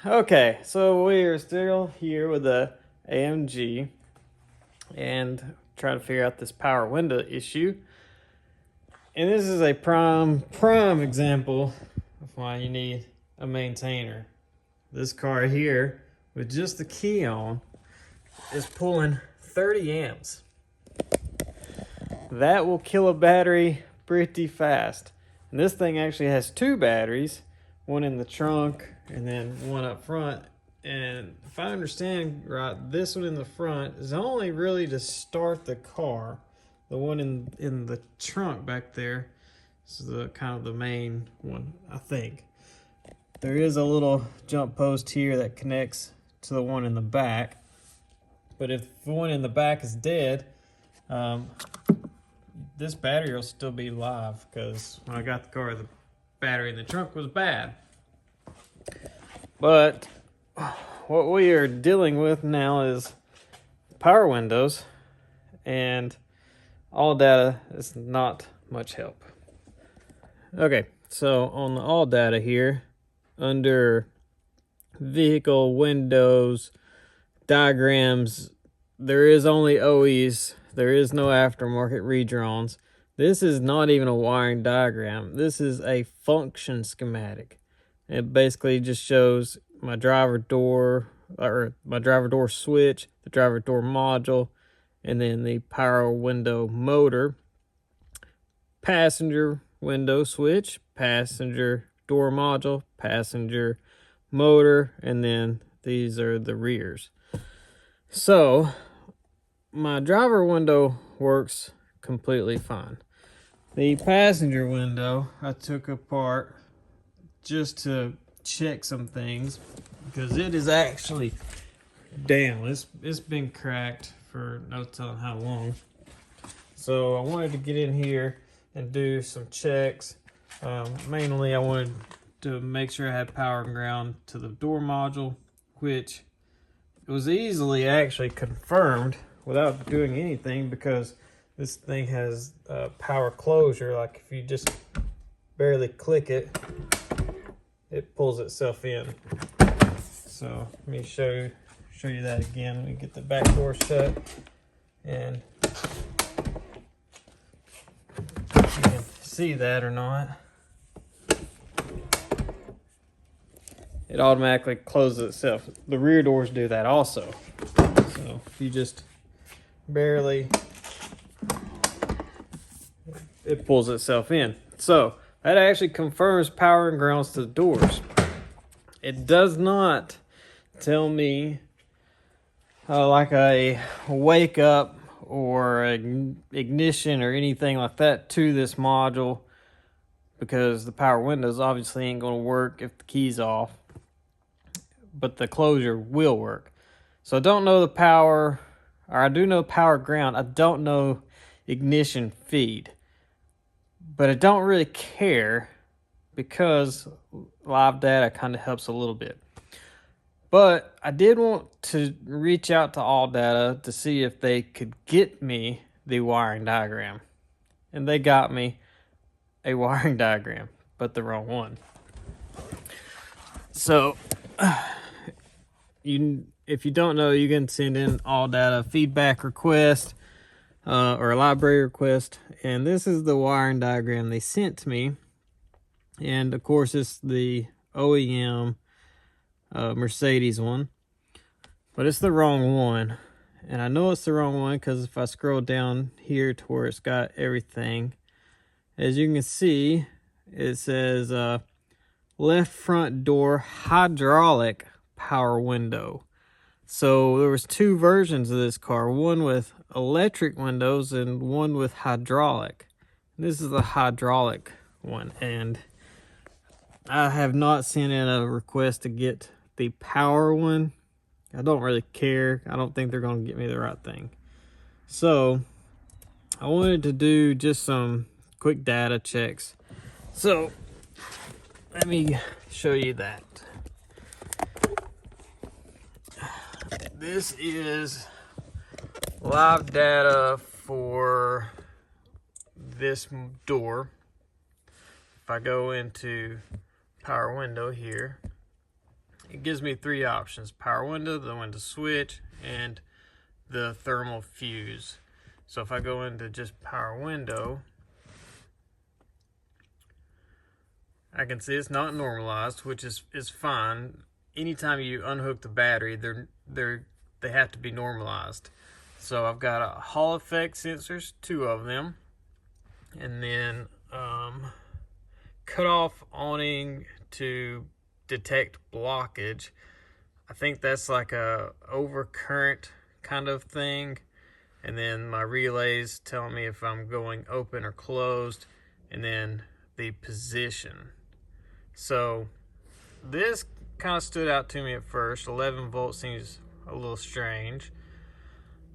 Okay, so we are still here with the AMG and trying to figure out this power window issue. And this is a prime example of why you need a maintainer. This car here, with just the key on, is pulling 30 amps. That will kill a battery pretty fast. And this thing actually has two batteries, one in the trunk and then one up front. And if I understand right, this one in the front is only really to start the car. The one in the trunk back there is the kind of the main one, I think. There is a little jump post here that connects to the one in the back. But if the one in the back is dead, this battery will still be live, because when I got the car, the battery in the trunk was bad. But what we are dealing with now is power windows, and all data is not much help. Okay, so on the all data here, under vehicle windows, diagrams, there is only OEs. There is no aftermarket redrawns. This is not even a wiring diagram. This is a function schematic. It basically just shows my driver door, or my driver door switch, the driver door module, and then the power window motor, passenger window switch, passenger door module, passenger motor, and then these are the rears. So my driver window works completely fine. The passenger window I took apart just to check some things, because it is actually down. It's been cracked for no telling how long. So I wanted to get in here and do some checks. Mainly I wanted to make sure I had power and ground to the door module, which it was easily actually confirmed without doing anything, because this thing has power closure. Like if you just barely click it, it pulls itself in. So let me show you that again. Let me get the back door shut, and you can see that or not. It automatically closes itself. The rear doors do that also. So if you just barely, it pulls itself in. So that actually confirms power and grounds to the doors. It does not tell me like a wake up or ignition or anything like that to this module, because the power windows obviously ain't going to work if the key's off, but the closure will work. So I don't know the power, or I do know power ground. I don't know ignition feed, but I don't really care, because live data kind of helps a little bit. But I did want to reach out to All Data to see if they could get me the wiring diagram. And they got me a wiring diagram, but the wrong one. So if you don't know, you can send in All Data feedback request or a library request. And this is the wiring diagram they sent to me. And of course, it's the OEM Mercedes one, but it's the wrong one. And I know it's the wrong one because if I scroll down here to where it's got everything, as you can see, it says left front door hydraulic power window. So there was two versions of this car, one with electric windows and one with hydraulic. This is the hydraulic one, and I have not sent in a request to get the power one. I don't really care. I don't think they're going to get me the right thing. So I wanted to do just some quick data checks. So let me show you that. This is live data for this door. If I go into power window here, it gives me three options: power window, the window switch, and the thermal fuse. So if I go into just power window, I can see it's not normalized, which is fine. Anytime you unhook the battery, they have to be normalized. So I've got a Hall effect sensors, 2 of them, and then cutoff awning to detect blockage. I think that's like a overcurrent kind of thing. And then my relays telling me if I'm going open or closed, and then the position. So this kind of stood out to me at first. 11 volts seems a little strange.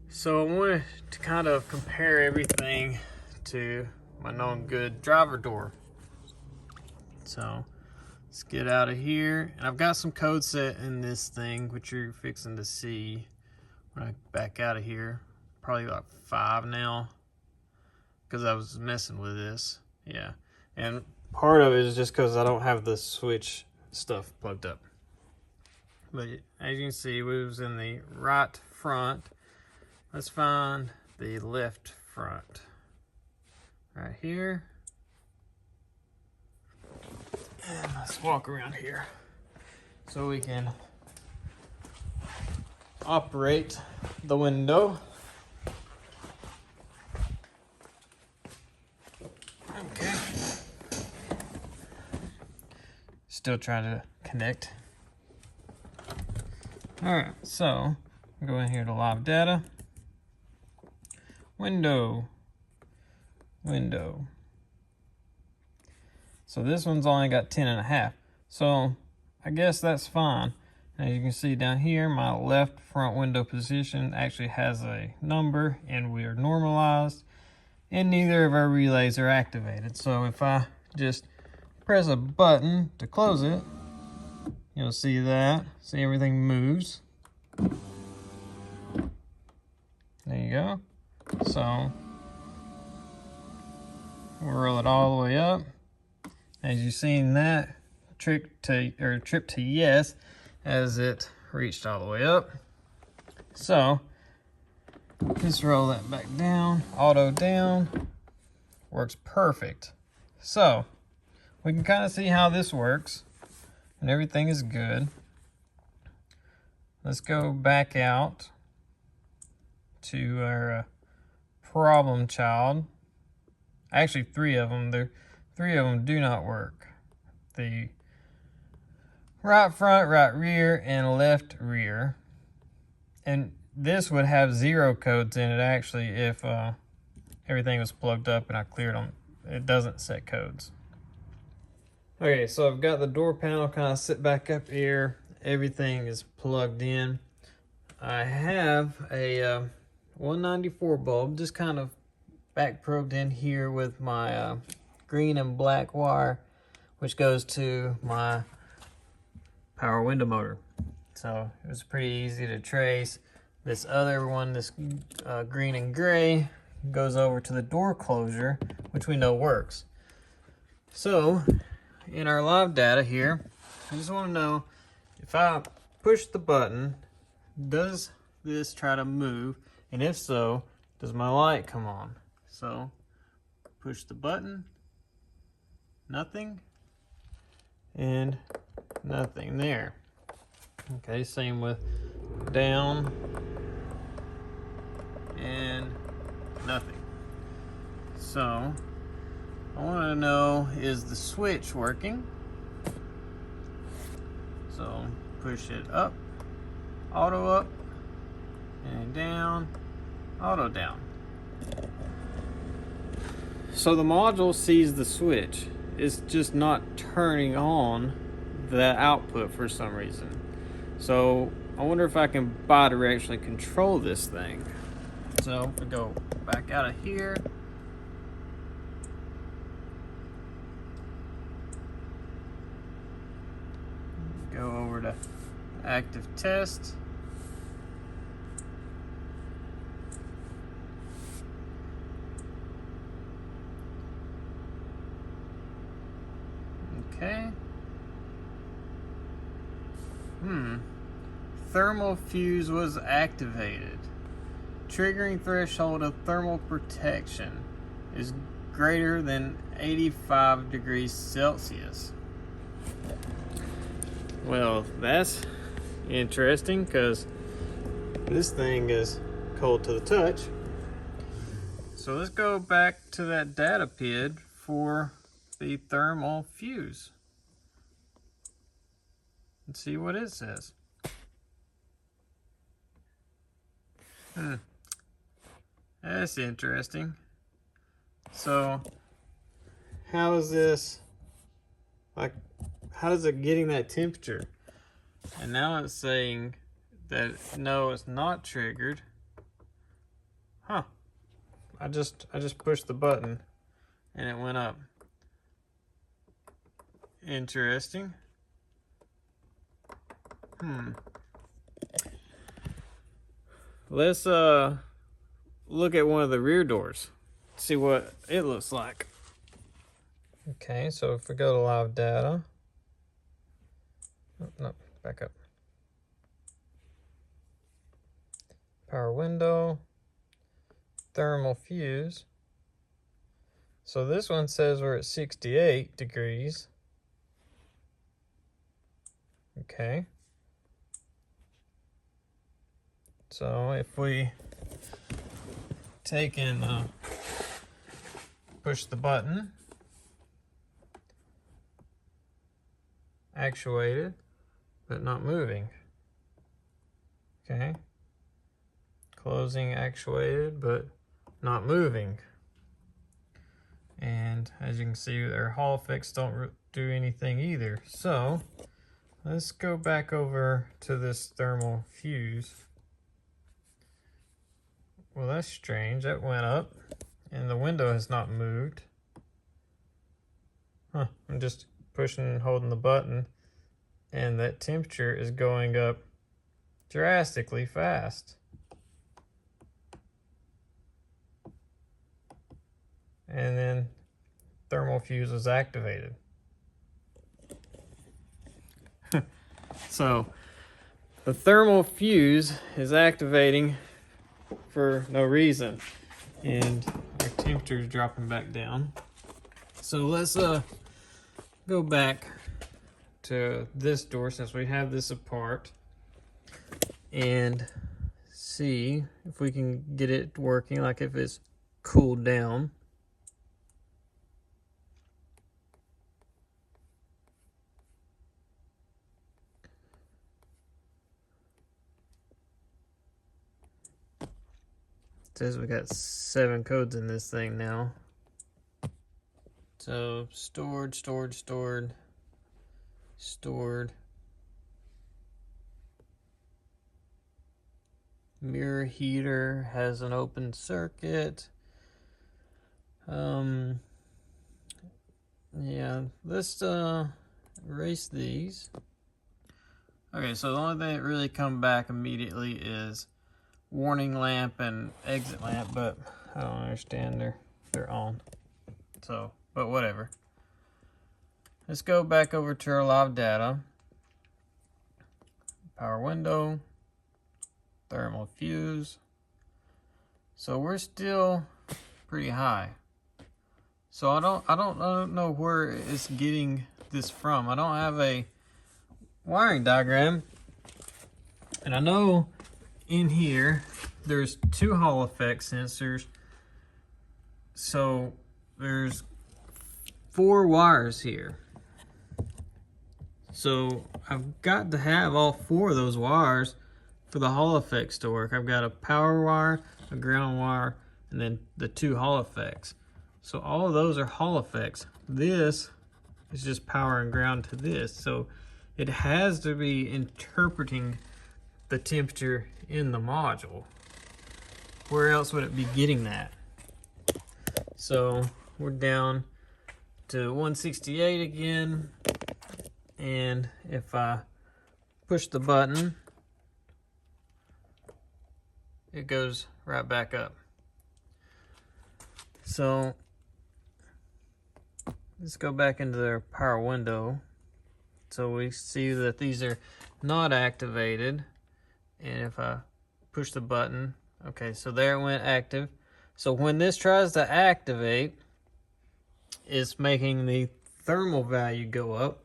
So I wanted to kind of compare everything to my known good driver door. So let's get out of here. And I've got some code set in this thing, which you're fixing to see when I back out of here. Probably like 5 now, because I was messing with this. Yeah, and part of it is just because I don't have the switch stuff plugged up. But as you can see, we was in the right front. Let's find the left front right here, and let's walk around here so we can operate the window. Okay. Still trying to connect. Alright, so go in here to live data. Window. So this one's only got 10.5. So I guess that's fine. As you can see down here, my left front window position actually has a number, and we are normalized, and neither of our relays are activated. So if I just press a button to close it, you'll see that. See, everything moves. There you go. So we'll roll it all the way up. As you've seen that trip to yes as it reached all the way up. So just roll that back down, auto down, works perfect. So we can kind of see how this works, and everything is good. Let's go back out to our problem child. Actually, 3 of them. 3 of them do not work. The right front, right rear, and left rear. And this would have 0 codes in it actually if everything was plugged up and I cleared them. It doesn't set codes. Okay, so I've got the door panel kind of sit back up here. Everything is plugged in. I have a 194 bulb just kind of back probed in here with my green and black wire, which goes to my power window motor. So it was pretty easy to trace. This other one, this green and gray, goes over to the door closure, which we know works. So in our live data here, I just want to know, if I push the button, does this try to move? And if so, does my light come on? So push the button, nothing, and nothing there. Okay, same with down and nothing. So I want to know, is the switch working? So push it up, auto up, and down, auto down. So the module sees the switch. It's just not turning on the output for some reason. So I wonder if I can bi-directionally control this thing. So if we go back out of here, go over to active test. Okay. Thermal fuse was activated. Triggering threshold of thermal protection is greater than 85 degrees Celsius. Well, that's interesting because this thing is cold to the touch. So let's go back to that data PID for the thermal fuse and see what it says. That's interesting. So how is this, like, how is it getting that temperature? And now it's saying that no, it's not triggered. Huh. I just pushed the button and it went up. Interesting. Let's look at one of the rear doors. See what it looks like. Okay, so if we go to live data. Oh, no, back up. Power window. Thermal fuse. So this one says we're at 68 degrees. Okay. So if we take and push the button, actuated, but not moving. Okay. Closing, actuated, but not moving. And as you can see, our Hall effects don't do anything either. So let's go back over to this thermal fuse. Well, that's strange. That went up and the window has not moved. Huh, I'm just pushing and holding the button and that temperature is going up drastically fast. And then thermal fuse was activated. So the thermal fuse is activating for no reason, and our temperature is dropping back down. So let's go back to this door since we have this apart and see if we can get it working, like if it's cooled down. It says we got 7 codes in this thing now. So stored. Mirror heater has an open circuit. Yeah, let's erase these. Okay, so the only thing that really come back immediately is warning lamp and exit lamp, but I don't understand, they're on. So, but whatever. Let's go back over to our live data. Power window, thermal fuse. So we're still pretty high. So I don't know where it's getting this from. I don't have a wiring diagram, and I know in here there's 2 Hall effect sensors, so there's 4 wires here. So I've got to have all 4 of those wires for the Hall effects to work. I've got a power wire, a ground wire, and then the 2 Hall effects. So all of those are Hall effects. This is just power and ground to this. So it has to be interpreting the temperature in the module. Where else would it be getting that? So we're down to 168 again. And if I push the button, it goes right back up. So let's go back into their power window So we see that these are not activated. And if I push the button, okay, so there it went active. So when this tries to activate, it's making the thermal value go up.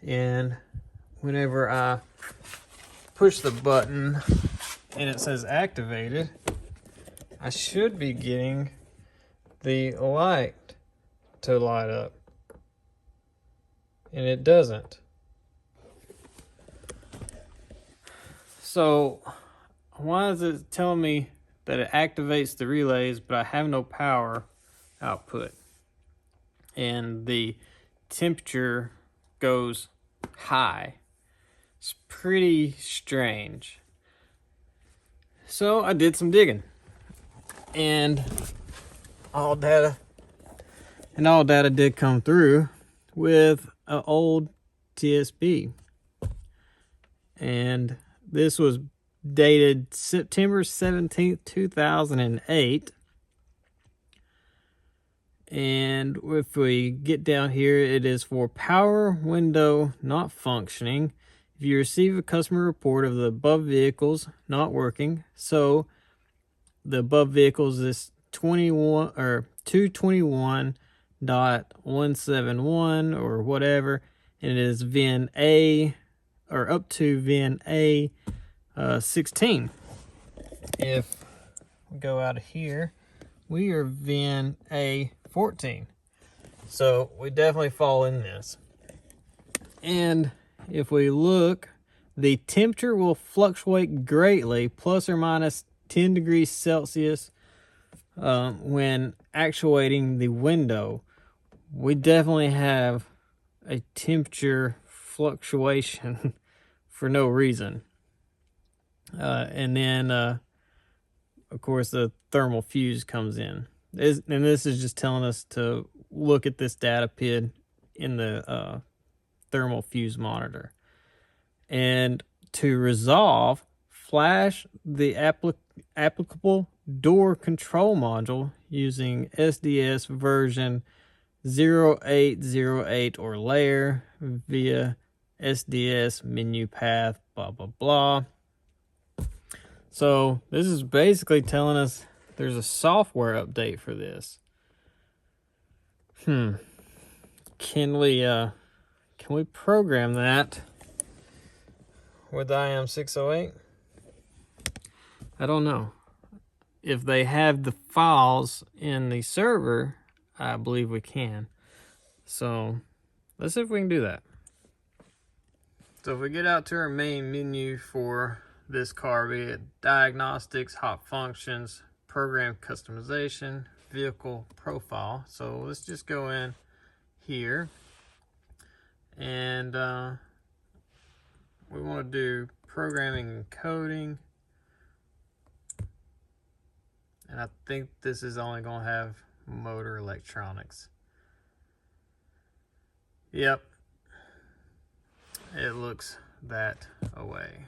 And whenever I push the button and it says activated, I should be getting the light to light up. And it doesn't. So why is it telling me that it activates the relays, but I have no power output? And the temperature goes high. It's pretty strange. So I did some digging, and all data did come through with an old TSB. And this was dated September 17th, 2008. And if we get down here, it is for power window not functioning. If you receive a customer report of the above vehicles not working, so the above vehicles is 21 or 221.171 or whatever, and it is VIN A or up to VIN A 16. If we go out of here, we are VIN A 14. So we definitely fall in this. And if we look, the temperature will fluctuate greatly, plus or minus 10 degrees Celsius, when actuating the window. We definitely have a temperature fluctuation for no reason. And then, of course, the thermal fuse comes in. And this is just telling us to look at this data PID in the thermal fuse monitor. And to resolve, flash the applicable door control module using SDS version 0808 or layer via SDS menu path, blah, blah, blah. So this is basically telling us there's a software update for this. Can we program that with IM608? I don't know. If they have the files in the server, I believe we can. So let's see if we can do that. So if we get out to our main menu for this car, be it diagnostics, hot functions, program customization, vehicle profile. So let's just go in here, and we want to do programming and coding. And I think this is only going to have motor electronics. Yep. It looks that away.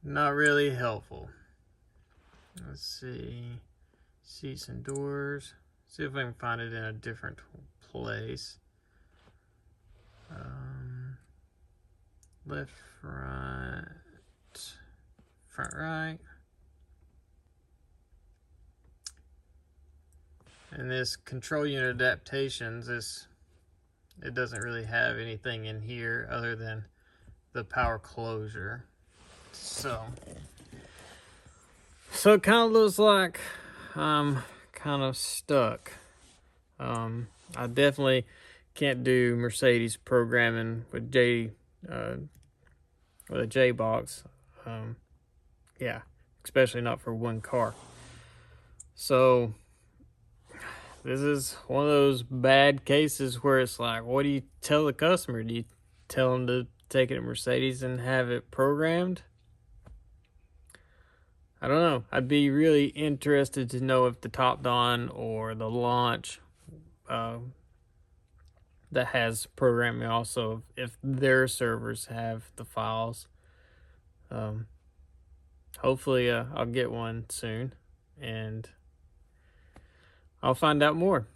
Not really helpful. Let's see. Seats and doors. See if I can find it in a different place. Left, right, front, right. And this control unit adaptations, it doesn't really have anything in here other than the power closure. So it kind of looks like I'm kind of stuck. I definitely can't do Mercedes programming with a J box. Yeah, especially not for one car. So this is one of those bad cases where it's like, what do you tell the customer? Do you tell them to take it to Mercedes and have it programmed? I don't know. I'd be really interested to know if the Top Don or the Launch that has programming also, if their servers have the files. hopefully I'll get one soon, and I'll find out more.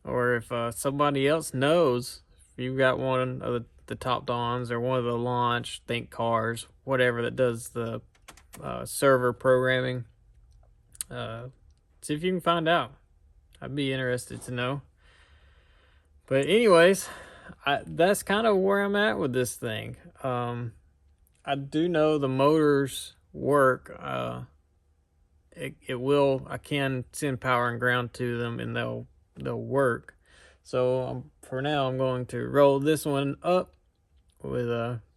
Or if somebody else knows, if you've got one of the Top Dons or one of the Launch, Think Cars, whatever that does the server programming, see if you can find out. I'd be interested to know. But anyways, that's kind of where I'm at with this thing. I do know the motors work. It will. I can send power and ground to them, and they'll work. So for now, I'm going to roll this one up with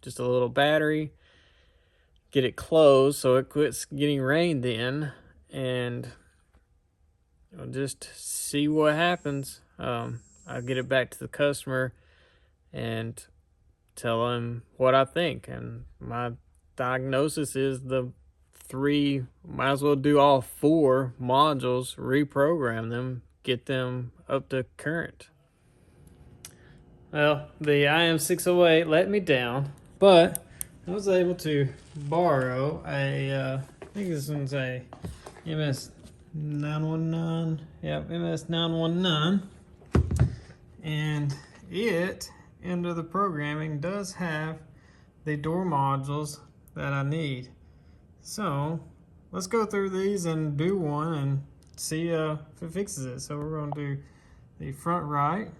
just a little battery, get it closed so it quits getting rained in, and I'll just see what happens. I'll get it back to the customer and tell them what I think. And my diagnosis is the 3, might as well do all 4 modules, reprogram them, get them up to current. Well, the IM608 let me down, but I was able to borrow I think this one's a MS919. Yep, MS919. And it, under the programming, does have the door modules that I need. So let's go through these and do one and see if it fixes it. So we're going to do the front right.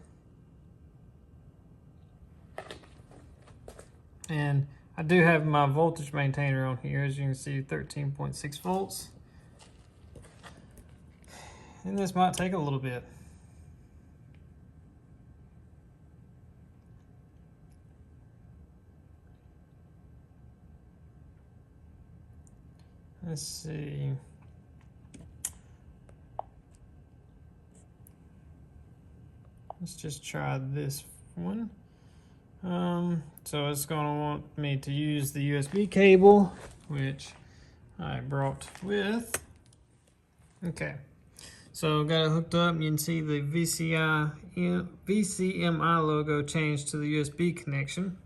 And I do have my voltage maintainer on here, as you can see, 13.6 volts. And this might take a little bit. Let's see. Let's just try this one. So it's going to want me to use the USB cable, which I brought with. Okay, so got it hooked up. You can see the VCMI logo changed to the USB connection.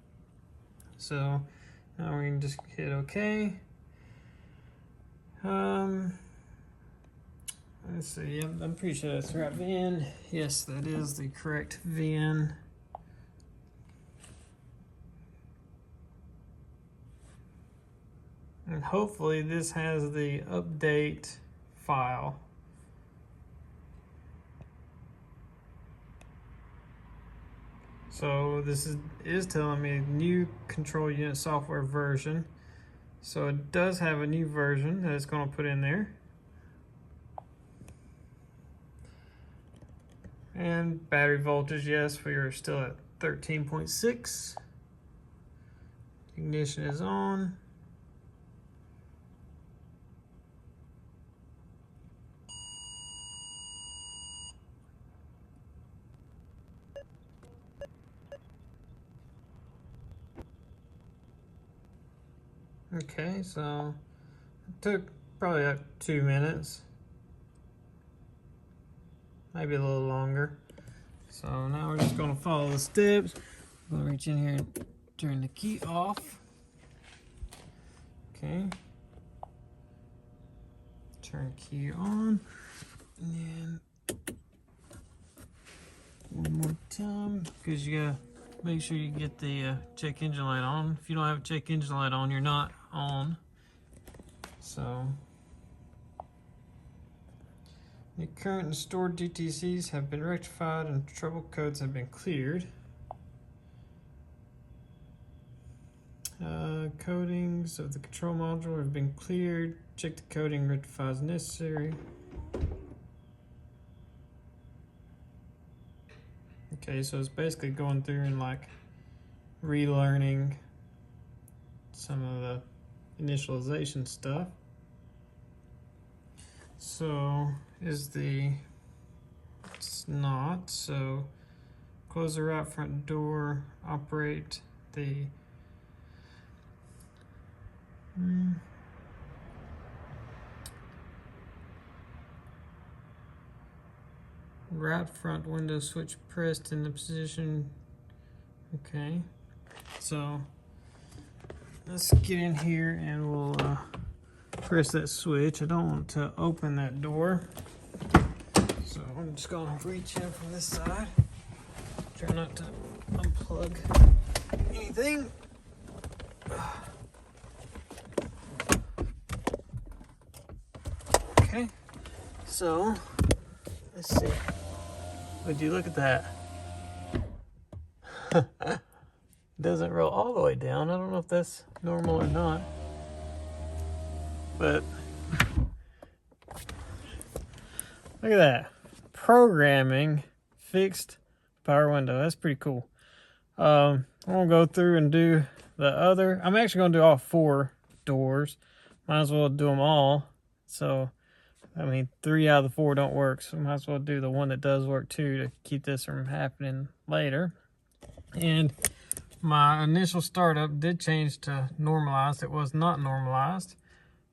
So now we can just hit OK. Let's see, I'm pretty sure that's the right VIN. Yes, that is the correct VIN. And hopefully this has the update file. So this is telling me new control unit software version. So it does have a new version that it's going to put in there. And battery voltage, yes, we are still at 13.6. Ignition is on. Okay, so it took probably like 2 minutes, maybe a little longer. So now we're just gonna follow the steps. I'm gonna reach in here and turn the key off. Okay. Turn key on. And one more time, because you gotta make sure you get the check engine light on. If you don't have a check engine light on, you're not on. So the current and stored DTCs have been rectified and trouble codes have been cleared. Codings of the control module have been cleared. Check the coding, rectify as necessary. Okay, so it's basically going through and like relearning some of the initialization stuff. So it's not, so close the right front door, operate the right front window switch pressed in the position. Okay, so let's get in here and we'll press that switch. I don't want to open that door. So I'm just gonna reach in from this side. Try not to unplug anything. Okay, so let's see. Would you look at that? Doesn't roll all the way down. I don't know if that's normal or not, but look at that. Programming fixed power window. That's pretty cool. I'm gonna go through and do the other. I'm actually gonna do all 4 doors. Might as well do them all. So, I mean, 3 out of the 4 don't work, so might as well do the one that does work too to keep this from happening later. And my initial startup did change to normalized. It was not normalized.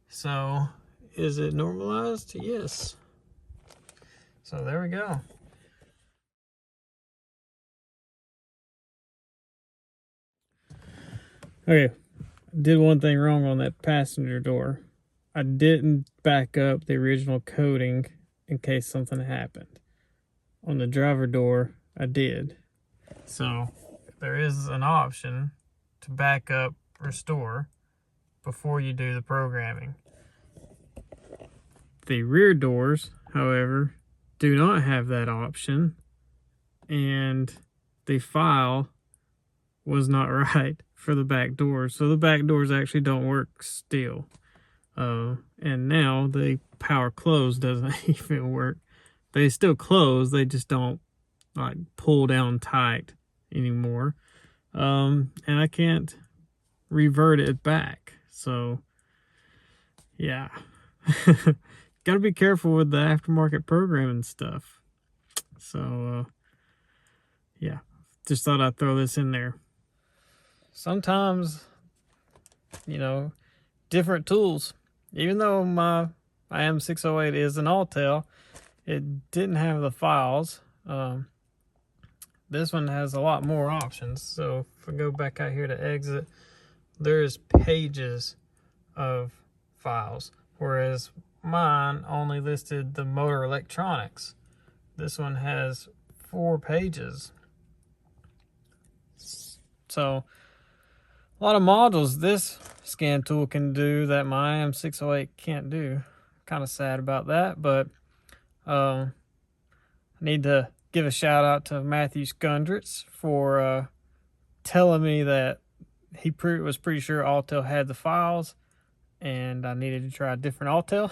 So, is it normalized? Yes. So there we go. Okay, did one thing wrong on that passenger door. I didn't back up the original coating in case something happened. On the driver door, I did. So there is an option to back up, restore before you do the programming. The rear doors, however, do not have that option, and the file was not right for the back doors. So the back doors actually don't work still. And now the power close doesn't even work. They still close, they just don't like pull down tight anymore. And I can't revert it back. So yeah. Gotta be careful with the aftermarket programming stuff. So yeah, just thought I'd throw this in there. Sometimes, you know, different tools. Even though my M608 is an Autel, it didn't have the files. This one has a lot more options. So if I go back out here to exit, there's pages of files, whereas mine only listed the motor electronics. This one has 4 pages. So a lot of modules this scan tool can do that my M608 can't do. Kind of sad about that, but I need to give a shout out to Matthew Skundritz for telling me that he was pretty sure Autel had the files and I needed to try a different Autel.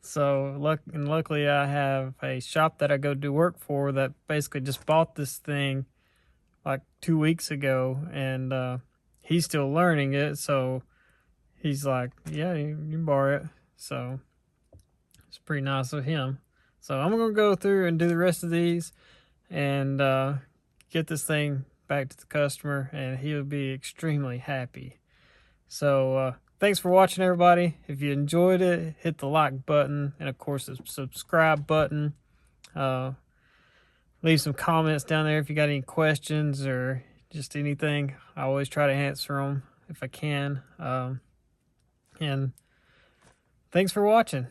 So luckily I have a shop that I go do work for that basically just bought this thing like 2 weeks ago, and he's still learning it, so he's like, yeah, you can borrow it. So it's pretty nice of him. So I'm gonna go through and do the rest of these and get this thing back to the customer, and he'll be extremely happy. So thanks for watching, everybody. If you enjoyed it, hit the like button and of course the subscribe button. Leave some comments down there if you got any questions or just anything. I always try to answer them if I can. And thanks for watching.